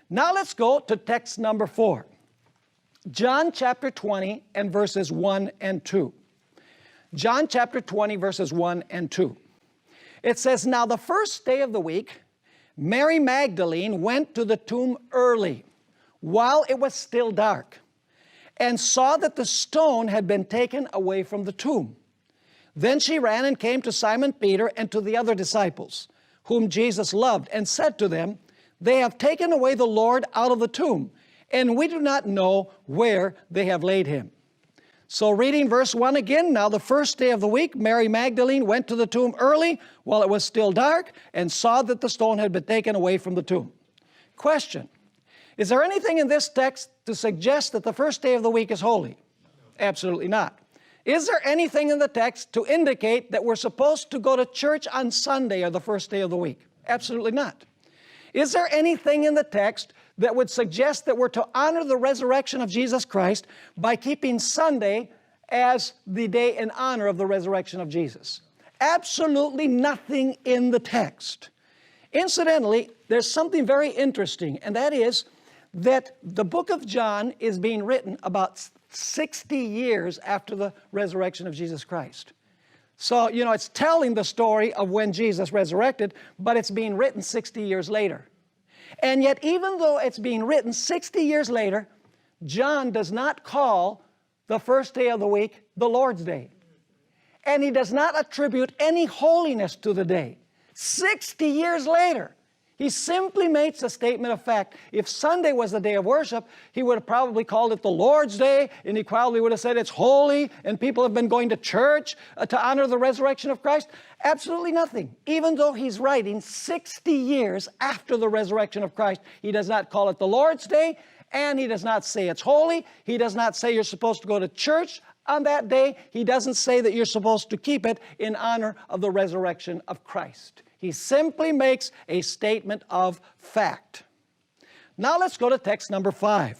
Now let's go to text number 4. John chapter 20 and verses 1 and 2. John chapter 20 verses 1 and 2. It says, "Now the first day of the week, Mary Magdalene went to the tomb early, while it was still dark, and saw that the stone had been taken away from the tomb. Then she ran and came to Simon Peter and to the other disciples, whom Jesus loved, and said to them, 'They have taken away the Lord out of the tomb, and we do not know where they have laid him.'" So reading verse 1 again, "Now the first day of the week, Mary Magdalene went to the tomb early while it was still dark and saw that the stone had been taken away from the tomb." Question: is there anything in this text to suggest that the first day of the week is holy? Absolutely not. Is there anything in the text to indicate that we're supposed to go to church on Sunday or the first day of the week? Absolutely not. Is there anything in the text that would suggest that we're to honor the resurrection of Jesus Christ by keeping Sunday as the day in honor of the resurrection of Jesus? Absolutely nothing in the text. Incidentally, there's something very interesting, and that is that the book of John is being written about 60 years after the resurrection of Jesus Christ. So, it's telling the story of when Jesus resurrected, but it's being written 60 years later. And yet, even though it's being written 60 years later, John does not call the first day of the week the Lord's Day. And he does not attribute any holiness to the day. 60 years later, he simply makes a statement of fact. If Sunday was the day of worship, he would have probably called it the Lord's Day, and he probably would have said it's holy, and people have been going to church to honor the resurrection of Christ. Absolutely nothing. Even though he's writing 60 years after the resurrection of Christ, he does not call it the Lord's Day, and he does not say it's holy. He does not say you're supposed to go to church on that day. He doesn't say that you're supposed to keep it in honor of the resurrection of Christ. He simply makes a statement of fact. Now let's go to text number 5.